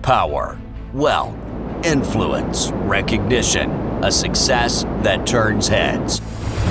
power, wealth, influence, recognition, a success that turns heads.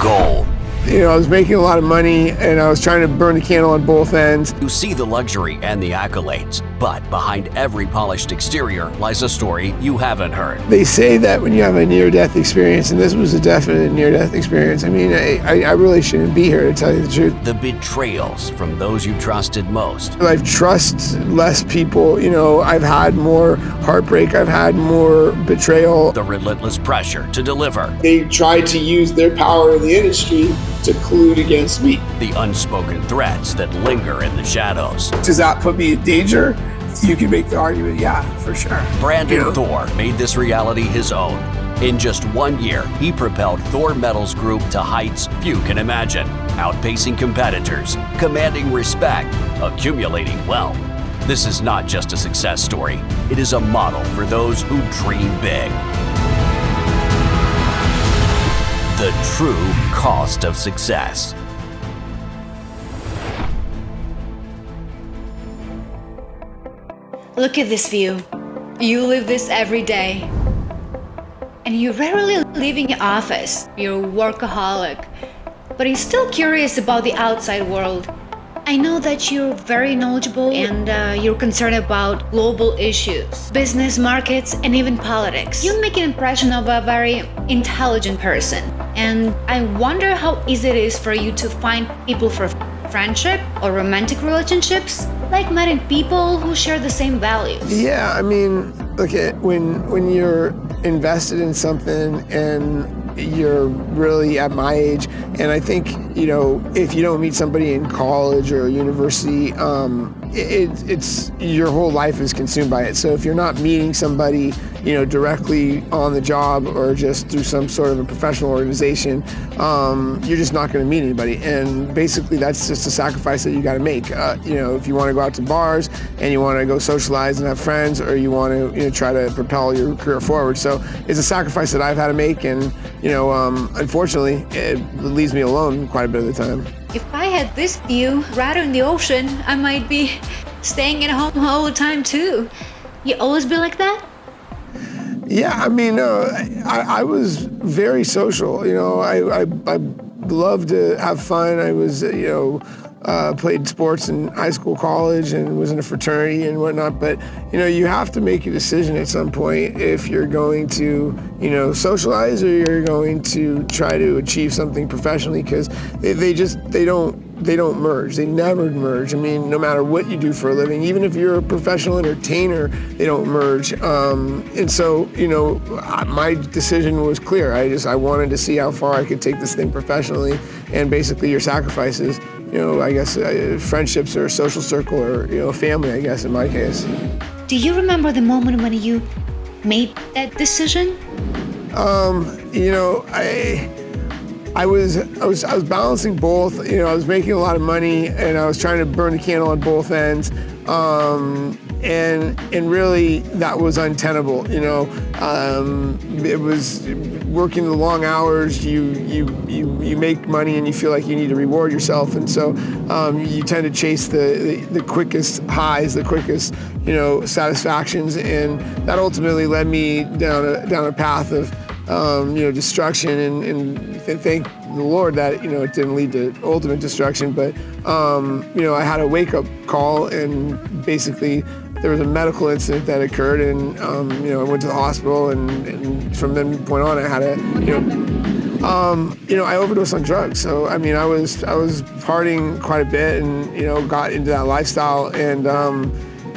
Gold. I was making a lot of money and I was trying to burn the candle on both ends. You see the luxury and the accolades, but behind every polished exterior lies a story you haven't heard. They say that when you have a near-death experience, and this was a definite near-death experience, I mean, I really shouldn't be here, to tell you the truth. The betrayals from those you trusted most. I trust less people. I've had more heartbreak, I've had more betrayal. The relentless pressure to deliver. They tried to use their power in the industry to collude against me. The unspoken threats that linger in the shadows. Does that put me in danger? You can make the argument, yeah, for sure. Brandon Thor made this reality his own. In just 1 year, he propelled Thor Metals Group to heights few can imagine, outpacing competitors, commanding respect, accumulating wealth. This is not just a success story, it is a model for those who dream big. The true cost of success. Look at this view. You live this every day. And you rarely leave your office. You're a workaholic. But you're still curious about the outside world. I know that you're very knowledgeable and you're concerned about global issues, business, markets, and even politics. You make an impression of a very intelligent person. And I wonder how easy it is for you to find people for friendship or romantic relationships, like-minded people who share the same values. Yeah, I mean, look at when you're invested in something and you're really at my age, and I think, if you don't meet somebody in college or university, it's your whole life is consumed by it. So if you're not meeting somebody, directly on the job or just through some sort of a professional organization, you're just not going to meet anybody. And basically that's just a sacrifice that you got to make. If you want to go out to bars and you want to go socialize and have friends, or you want to, try to propel your career forward. So it's a sacrifice that I've had to make, and, unfortunately, it leaves me alone quite a bit of the time. If I had this view right on the ocean, I might be staying at home all the time too. You always be like that? Yeah, I mean, I was very social. I loved to have fun. I was, played sports in high school, college, and was in a fraternity and whatnot. But, you have to make a decision at some point if you're going to, socialize, or you're going to try to achieve something professionally, because they don't merge. They never merge. I mean, no matter what you do for a living, even if you're a professional entertainer, they don't merge. And so, my decision was clear. I wanted to see how far I could take this thing professionally, and basically your sacrifices, I guess friendships or a social circle or, family, I guess, in my case. Do you remember the moment when you made that decision? I was balancing both. I was making a lot of money and I was trying to burn the candle on both ends. And really that was untenable. It was working the long hours. You make money and you feel like you need to reward yourself, and so you tend to chase the quickest highs, the quickest satisfactions, and that ultimately led me down a path of destruction, and thank the Lord that it didn't lead to ultimate destruction. But I had a wake-up call, and basically there was a medical incident that occurred, and I went to the hospital, and from that point on I had I overdosed on drugs. So I mean I was partying quite a bit, and got into that lifestyle, and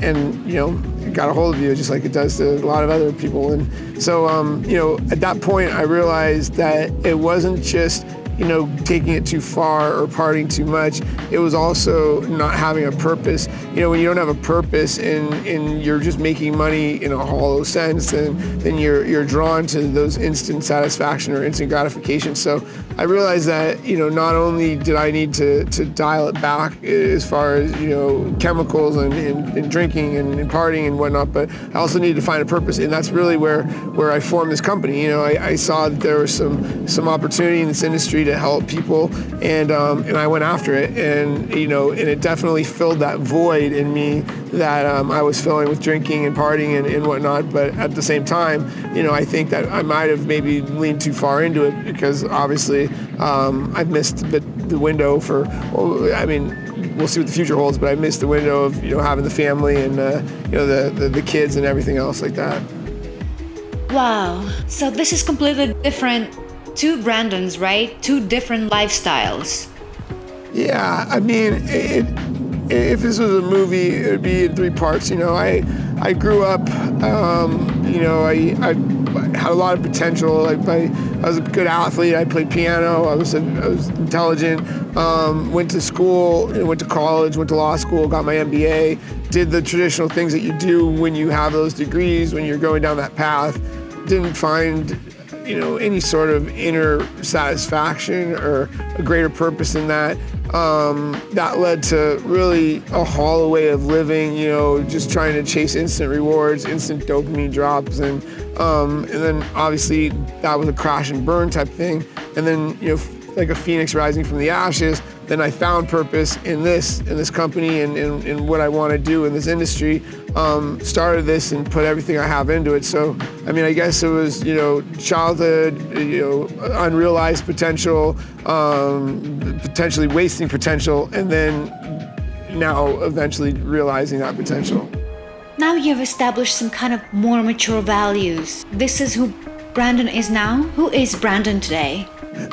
it got a hold of you just like it does to a lot of other people. And so at that point I realized that it wasn't just taking it too far or partying too much. It was also not having a purpose. When you don't have a purpose and you're just making money in a hollow sense, then you're drawn to those instant satisfaction or instant gratification. So I realized that, not only did I need to dial it back as far as, chemicals and drinking and partying and whatnot, but I also needed to find a purpose. And that's really where I formed this company. I saw that there was some opportunity in this industry to help people, and I went after it. And, and it definitely filled that void in me that I was filling with drinking and partying and whatnot. But at the same time, I think that I might have maybe leaned too far into it, because obviously I've missed the window for, we'll see what the future holds, but I missed the window of, having the family and, the kids and everything else like that. Wow. So this is completely different. Two Brandons, right? Two different lifestyles. Yeah, if this was a movie, it would be in 3 parts. I grew up, I had a lot of potential. I was a good athlete. I played piano. I was intelligent. Went to school, went to college, went to law school, got my MBA. Did the traditional things that you do when you have those degrees, when you're going down that path. Didn't find any sort of inner satisfaction or a greater purpose in that. That led to really a hollow way of living, just trying to chase instant rewards, instant dopamine drops. And then obviously that was a crash and burn type thing. And then, like a phoenix rising from the ashes, then I found purpose in this company and in what I want to do in this industry. Started this and put everything I have into it. So, I guess it was, childhood, unrealized potential, potentially wasting potential, and then now eventually realizing that potential. Now you've established some kind of more mature values. This is who Brandon is now. Who is Brandon today?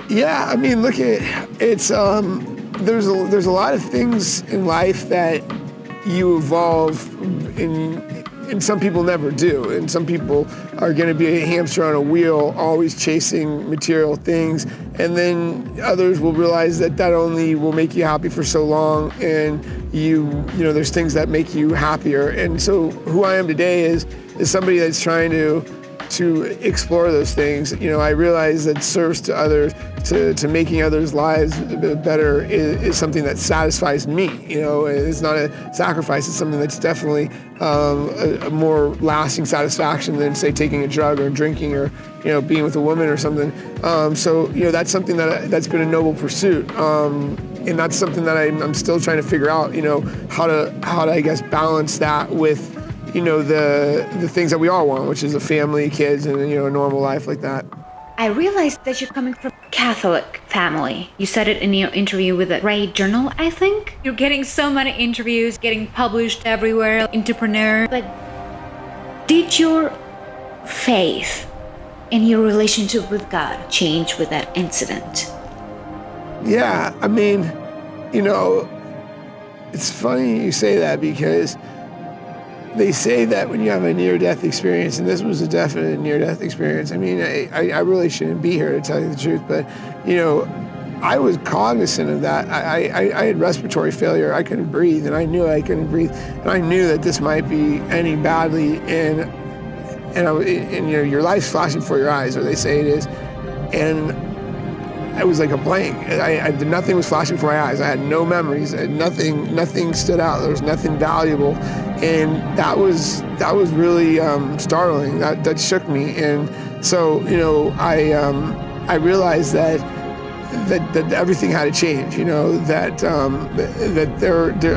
Yeah, look at it's there's a lot of things in life that you evolve in, and some people never do, and some people are going to be a hamster on a wheel, always chasing material things, and then others will realize that only will make you happy for so long, and there's things that make you happier. And so who I am today is somebody that's trying to explore those things. I realize that service to others, to making others' lives better is something that satisfies me. It's not a sacrifice. It's something that's definitely a more lasting satisfaction than, say, taking a drug or drinking or, being with a woman or something. So that's something that's been a noble pursuit. And that's something that I'm still trying to figure out, how to, I guess, balance that with, the things that we all want, which is a family, kids, and, a normal life like that. I realized that you're coming from a Catholic family. You said it in your interview with the Ray Journal, I think. You're getting so many interviews, getting published everywhere, entrepreneur. But did your faith in your relationship with God change with that incident? Yeah, it's funny you say that, because they say that when you have a near-death experience, and this was a definite near-death experience. I really shouldn't be here, to tell you the truth, but, I was cognizant of that. I had respiratory failure. I couldn't breathe, and I knew I couldn't breathe, and I knew that this might be ending badly, and your life's flashing before your eyes, or they say it is, and it was like a blank. Nothing was flashing before my eyes. I had no memories. Nothing stood out. There was nothing valuable, and that was really startling. That shook me, and so I realized that everything had to change. That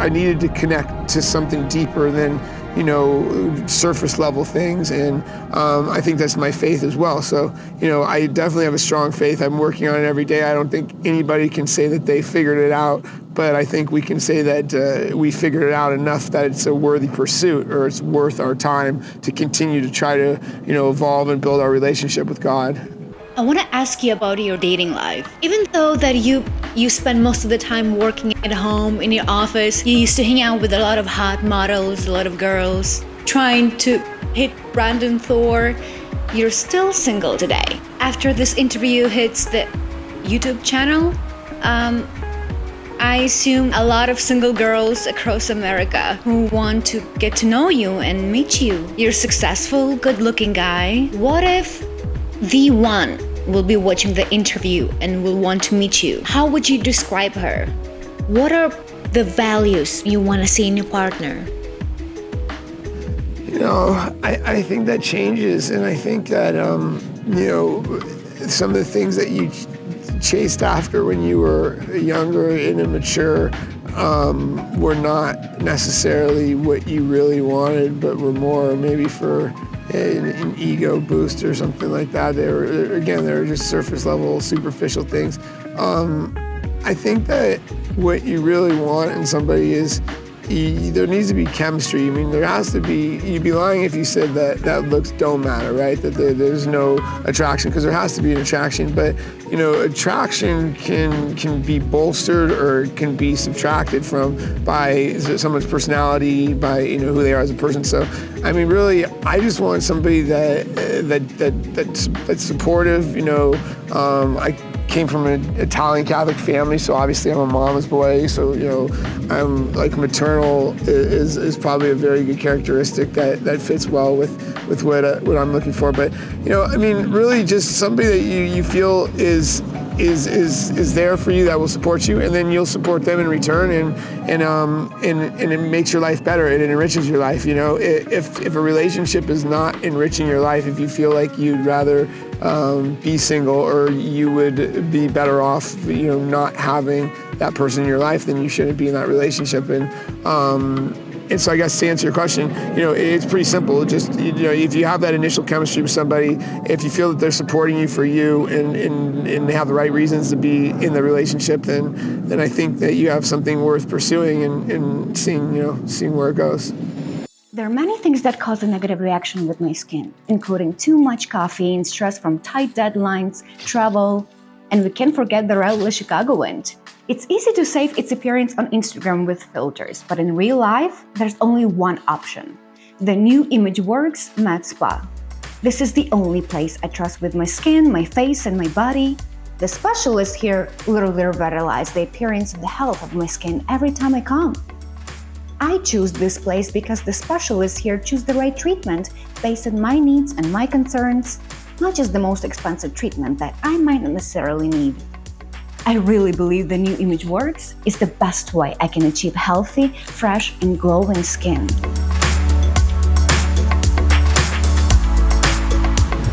I needed to connect to something deeper than surface level things, and I think that's my faith as well. So, I definitely have a strong faith. I'm working on it every day. I don't think anybody can say that they figured it out, but I think we can say that we figured it out enough that it's a worthy pursuit, or it's worth our time to continue to try to, evolve and build our relationship with God. I want to ask you about your dating life. Even though that you spend most of the time working at home, in your office, you used to hang out with a lot of hot models, a lot of girls, trying to hit Brandon Thor, you're still single today. After this interview hits the YouTube channel, I assume a lot of single girls across America who want to get to know you and meet you. You're a successful, good-looking guy. What if the one will be watching the interview and will want to meet you, how would you describe her? What are the values you want to see in your partner? I think that changes, and I think that, some of the things that you chased after when you were younger and immature were not necessarily what you really wanted, but were more maybe for an ego boost or something like that. They were just surface level, superficial things. I think that what you really want in somebody is there needs to be chemistry. I mean, there has to be. You'd be lying if you said that looks don't matter, right? That there's no attraction, because there has to be an attraction. But attraction can be bolstered or can be subtracted from by someone's personality, by who they are as a person. So, I mean, really, I just want somebody that's supportive. I came from an Italian Catholic family, so obviously I'm a mama's boy. So I'm like maternal is probably a very good characteristic that fits well with what I'm looking for. But I mean, really just somebody that you feel is there for you, that will support you, and then you'll support them in return, and it makes your life better. It enriches your life. If a relationship is not enriching your life, if you feel like you'd rather be single, or you would be better off not having that person in your life, then you shouldn't be in that relationship. And so I guess to answer your question, it's pretty simple. Just, if you have that initial chemistry with somebody, if you feel that they're supporting you for you and they have the right reasons to be in the relationship, then I think that you have something worth pursuing and seeing where it goes. There are many things that cause a negative reaction with my skin, including too much caffeine, stress from tight deadlines, travel, and we can't forget the relentless Chicago wind. It's easy to save its appearance on Instagram with filters, but in real life, there's only one option: the new ImageWorks Matte Spa. This is the only place I trust with my skin, my face, and my body. The specialists here literally revitalize the appearance and the health of my skin every time I come. I choose this place because the specialists here choose the right treatment based on my needs and my concerns, not just the most expensive treatment that I might not necessarily need. I really believe the new ImageWorks is the best way I can achieve healthy, fresh, and glowing skin.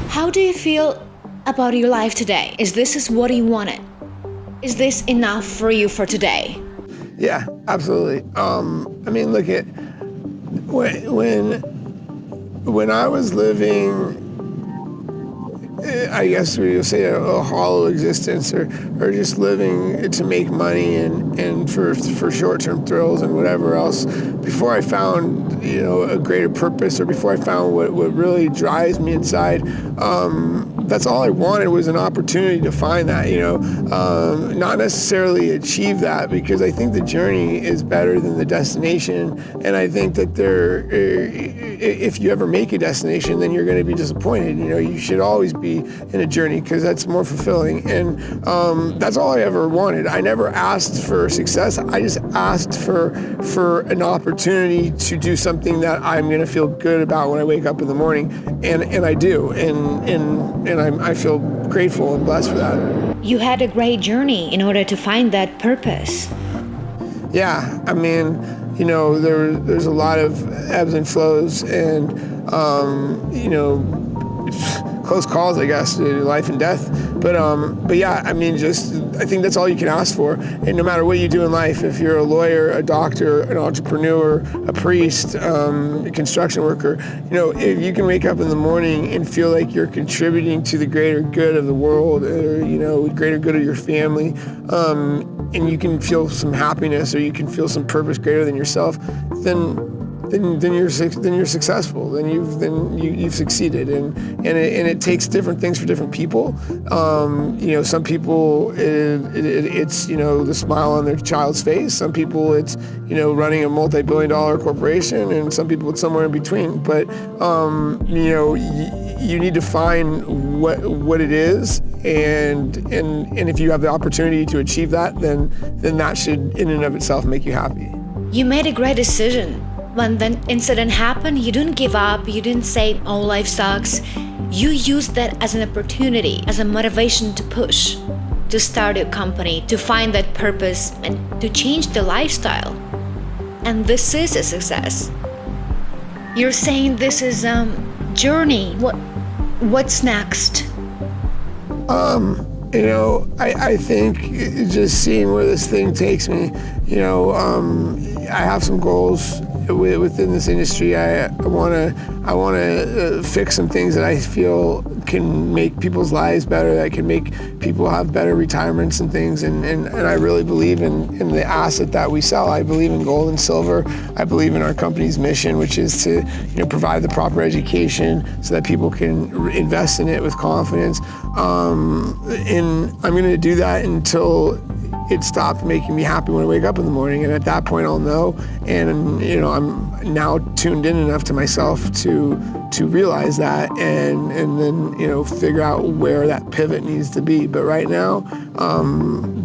How do you feel about your life today? Is this what you wanted? Is this enough for you for today? Yeah, absolutely. I mean, look at when I was living, I guess we would say a hollow existence, or just living to make money and for short-term thrills and whatever else, before I found a greater purpose, or before I found what really drives me inside. That's all I wanted, was an opportunity to find that, not necessarily achieve that, because I think the journey is better than the destination. And I think that if you ever make a destination, then you're going to be disappointed. You should always be in a journey, because that's more fulfilling. And that's all I ever wanted. I never asked for success. I just asked for an opportunity to do something that I'm going to feel good about when I wake up in the morning. And I do. And I feel grateful and blessed for that. You had a great journey in order to find that purpose. Yeah, I mean, there's a lot of ebbs and flows, and close calls, I guess, to life and death. But yeah, I mean, I think that's all you can ask for. And no matter what you do in life, if you're a lawyer, a doctor, an entrepreneur, a priest, a construction worker, if you can wake up in the morning and feel like you're contributing to the greater good of the world, or, greater good of your family, and you can feel some happiness, or you can feel some purpose greater than yourself, then you're successful. Then you've succeeded, and it takes different things for different people. Some people it's the smile on their child's face. Some people it's running a multi-billion-dollar corporation, and some people it's somewhere in between. But you need to find what it is, and if you have the opportunity to achieve that, then that should in and of itself make you happy. You made a great decision. When the incident happened, you didn't give up. You didn't say, "Oh, life sucks." you use that as an opportunity, as a motivation to push, to start your company, to find that purpose, and to change the lifestyle. And this is a success. You're saying this is a journey. What's next? I think just seeing where this thing takes me, I have some goals within this industry. I want to fix some things that I feel can make people's lives better, that can make people have better retirements and things. And I really believe in the asset that we sell. I believe in gold and silver. I believe in our company's mission, which is to provide the proper education so that people can invest in it with confidence. And I'm going to do that until it stopped making me happy when I wake up in the morning, and at that point I'll know. And I'm now tuned in enough to myself to realize that, and then figure out where that pivot needs to be. But right now,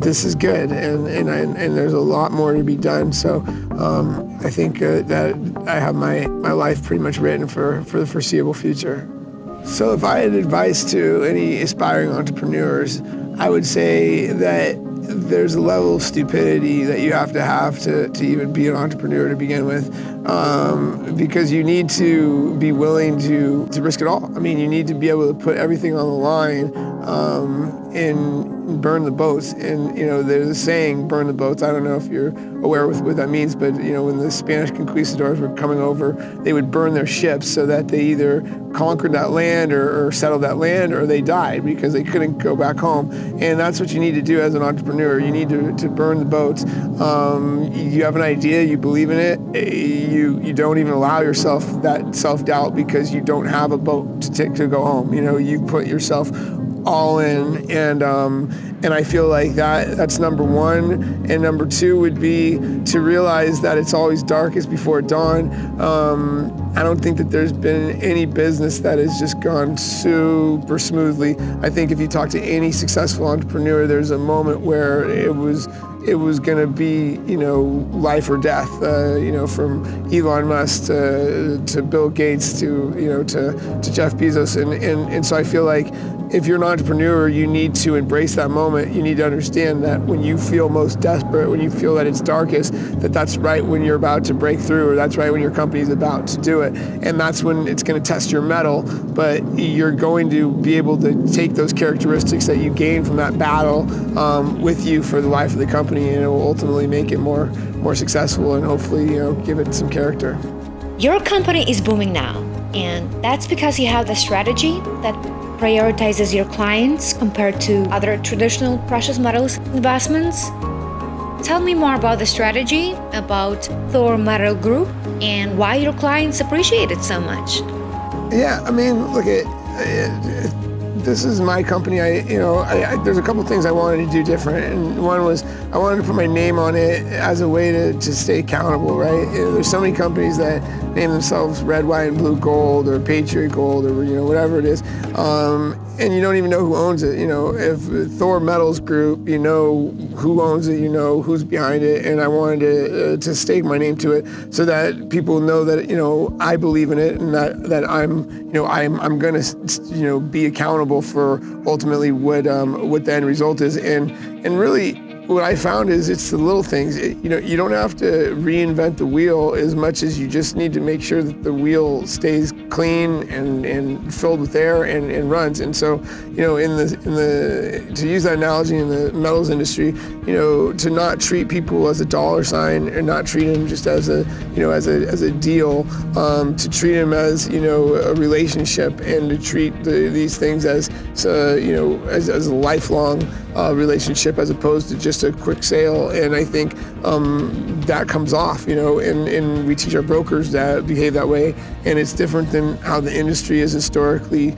this is good, and there's a lot more to be done. So I think that I have my life pretty much written for the foreseeable future. So if I had advice to any aspiring entrepreneurs, I would say that there's a level of stupidity that you have to even be an entrepreneur to begin with, because you need to be willing to risk it all. I mean, you need to be able to put everything on the line and burn the boats. And there's a saying, burn the boats. I don't know if you're aware with what that means, but when the Spanish conquistadors were coming over, they would burn their ships so that they either conquered that land or settled that land, or they died because they couldn't go back home. And that's what you need to do as an entrepreneur. You need to burn the boats. You have an idea, you believe in it, you don't even allow yourself that self-doubt because you don't have a boat to go home. You put yourself all in, and I feel like that's number one. And number two would be to realize that it's always darkest before dawn. I don't think that there's been any business that has just gone super smoothly. I think if you talk to any successful entrepreneur, there's a moment where it was going to be, life or death, from Elon Musk to Bill Gates to Jeff Bezos. And so I feel like if you're an entrepreneur, you need to embrace that moment. You need to understand that when you feel most desperate, when you feel that it's darkest, that's right when you're about to break through, or that's right when your company's about to do it. And that's when it's going to test your mettle, but you're going to be able to take those characteristics that you gain from that battle with you for the life of the company, and it will ultimately make it more successful and hopefully give it some character. Your company is booming now, and that's because you have the strategy that prioritizes your clients compared to other traditional precious metals investments. Tell me more about the strategy, about Thor Metal Group, and why your clients appreciate it so much. Yeah, I mean, look, this is my company. There's a couple things I wanted to do different, and one was I wanted to put my name on it as a way to stay accountable, right? There's so many companies that name themselves Red, White, and Blue Gold, or Patriot Gold, or whatever it is, and you don't even know who owns it. If Thor Metals Group, you know who owns it, you know who's behind it, and I wanted to stake my name to it so that people know that I believe in it, and that I'm going to be accountable for ultimately what the end result is, and really. What I found is it's the little things. You don't have to reinvent the wheel as much as you just need to make sure that the wheel stays clean and filled with air and runs. And so, to use that analogy in the metals industry, to not treat people as a dollar sign and not treat them just as a deal, to treat them as a relationship, and to treat these things as a lifelong relationship as opposed to just a quick sale. And I think that comes off, and we teach our brokers that behave that way. And it's different than how the industry has historically,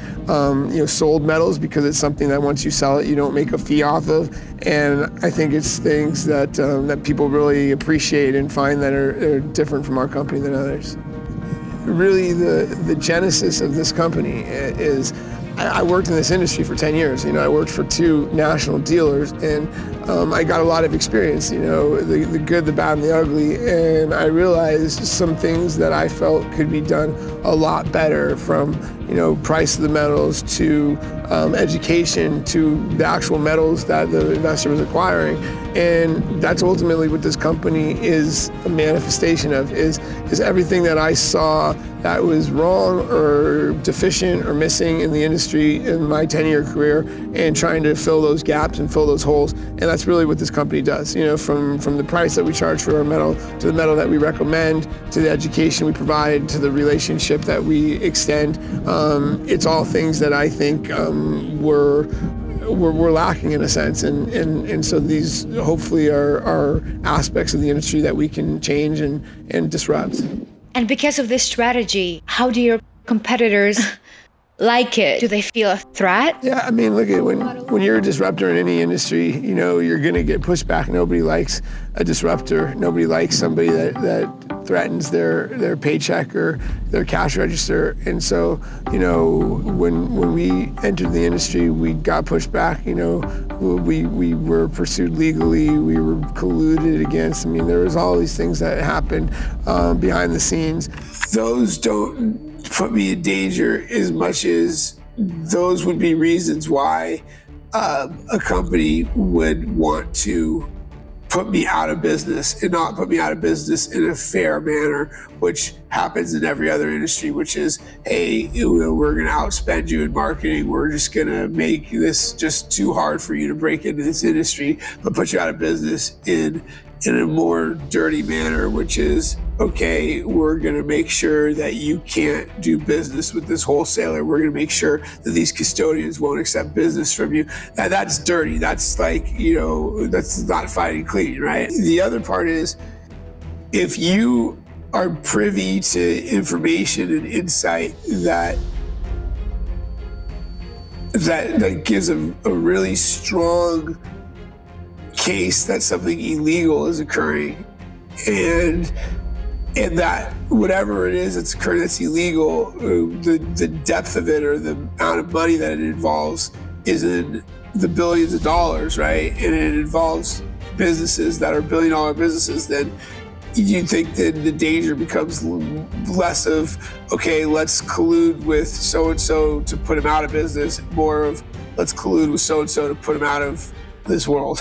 sold metals, because it's something that once you sell it, you don't make a fee off of. And I think it's things that people really appreciate and find that are different from our company than others. Really, the genesis of this company is I worked in this industry for 10 years. I worked for 2 national dealers, and I got a lot of experience, the good, the bad, and the ugly. And I realized some things that I felt could be done a lot better, from, price of the metals to education to the actual metals that the investor was acquiring. And that's ultimately what this company is a manifestation of, is everything that I saw that was wrong or deficient or missing in the industry in my 10-year career, and trying to fill those gaps and fill those holes. And that's really what this company does. From the price that we charge for our metal, to the metal that we recommend, to the education we provide, to the relationship that we extend. It's all things that I think we're lacking in a sense, and so these hopefully are aspects of the industry that we can change and disrupt. And because of this strategy, how do your competitors like it? Do they feel a threat? Yeah, look at when you're a disruptor in any industry, you're gonna get pushback. Nobody likes a disruptor. Nobody likes somebody that threatens their paycheck or their cash register. And so, when we entered the industry, we got pushed back. We were pursued legally. We were colluded against. There was all these things that happened behind the scenes. Those don't put me in danger as much as those would be reasons why a company would want to put me out of business, and not put me out of business in a fair manner, which happens in every other industry, which is, hey, we're going to outspend you in marketing. We're just going to make this just too hard for you to break into this industry, but put you out of business in a more dirty manner, which is, okay, we're going to make sure that you can't do business with this wholesaler. We're going to make sure that these custodians won't accept business from you. That's dirty. That's like, that's not fighting clean, right? The other part is, if you are privy to information and insight that gives a really strong case that something illegal is occurring, and that whatever it is that's occurring that's illegal, the depth of it or the amount of money that it involves is in the billions of dollars, right? And it involves businesses that are billion-dollar businesses, then you think that the danger becomes less of, okay, let's collude with so-and-so to put him out of business, more of, let's collude with so-and-so to put him out of this world.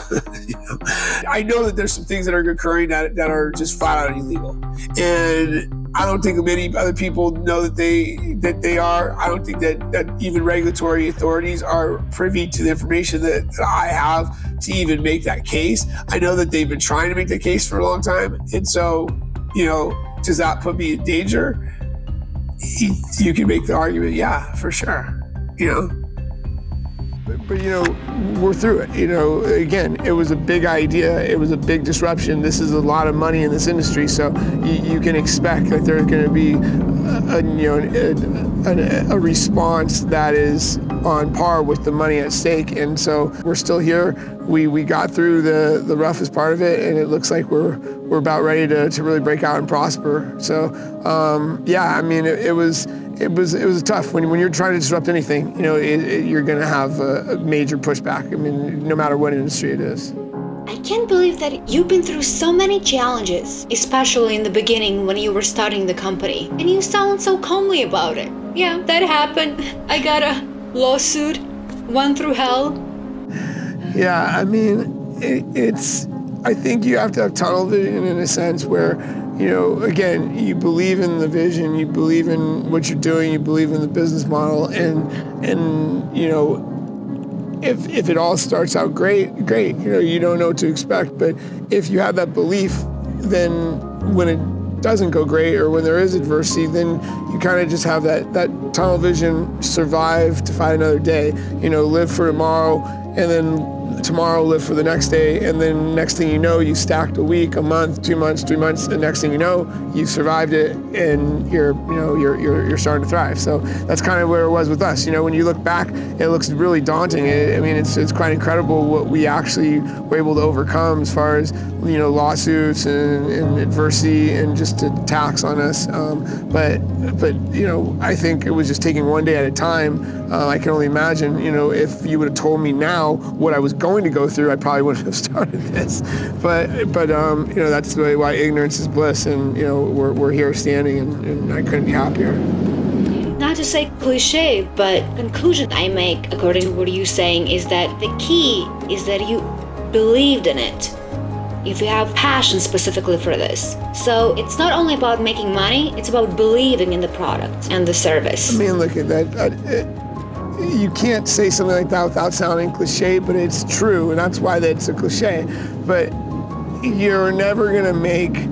I know that there's some things that are occurring that are just flat out illegal, and I don't think many other people know that they are. I don't think that even regulatory authorities are privy to the information that I have to even make that case. I know that they've been trying to make that case for a long time, and so, does that put me in danger? You can make the argument, yeah, for sure, But we're through it. Again, it was a big idea. It was a big disruption. This is a lot of money in this industry, so you can expect that there's going to be a response that is on par with the money at stake. And so we're still here. We got through the roughest part of it, and it looks like we're about ready to really break out and prosper. So it was tough. When you're trying to disrupt anything, you're going to have a major pushback. No matter what industry it is. I can't believe that you've been through so many challenges, especially in the beginning when you were starting the company, and you sound so calmly about it. Yeah, that happened. I got a lawsuit, went through hell. Yeah, I think you have to have tunnel vision in a sense where, again, you believe in the vision, you believe in what you're doing, you believe in the business model, and if it all starts out great, you don't know what to expect. But if you have that belief, then when it doesn't go great or when there is adversity, then you kind of just have that tunnel vision, survive to fight another day, live for tomorrow, and then tomorrow, live for the next day, and then next thing you know, you stacked a week, a month, 2 months, 3 months, and next thing you know, you survived it, and you're starting to thrive. So that's kind of where it was with us. When you look back, it looks really daunting. It's quite incredible what we actually were able to overcome as far as lawsuits and adversity and just attacks on us. But I think it was just taking one day at a time. I can only imagine, if you would have told me now what I was going to go through, I probably wouldn't have started this. But that's the way why ignorance is bliss, and we're here standing, and I couldn't be happier. Not to say cliche, but conclusion I make, according to what you're saying, is that the key is that you believed in it. If you have passion specifically for this. So it's not only about making money, it's about believing in the product and the service. I mean, look at that. You can't say something like that without sounding cliche, but it's true, and that's why that's a cliche. But you're never gonna make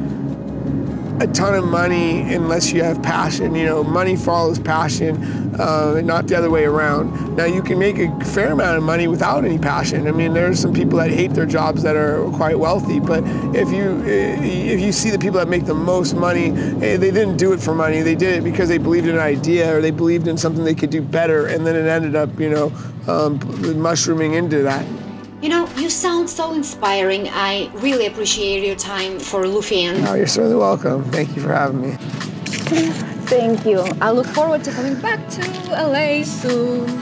a ton of money unless you have passion. Money follows passion, not the other way around. Now, you can make a fair amount of money without any passion. I mean, there's some people that hate their jobs that are quite wealthy, but if you see the people that make the most money, they didn't do it for money. They did it because they believed in an idea, or they believed in something they could do better, and then it ended up, mushrooming into that. You sound so inspiring. I really appreciate your time for Lufian. Oh, you're certainly welcome. Thank you for having me. Thank you. I look forward to coming back to LA soon.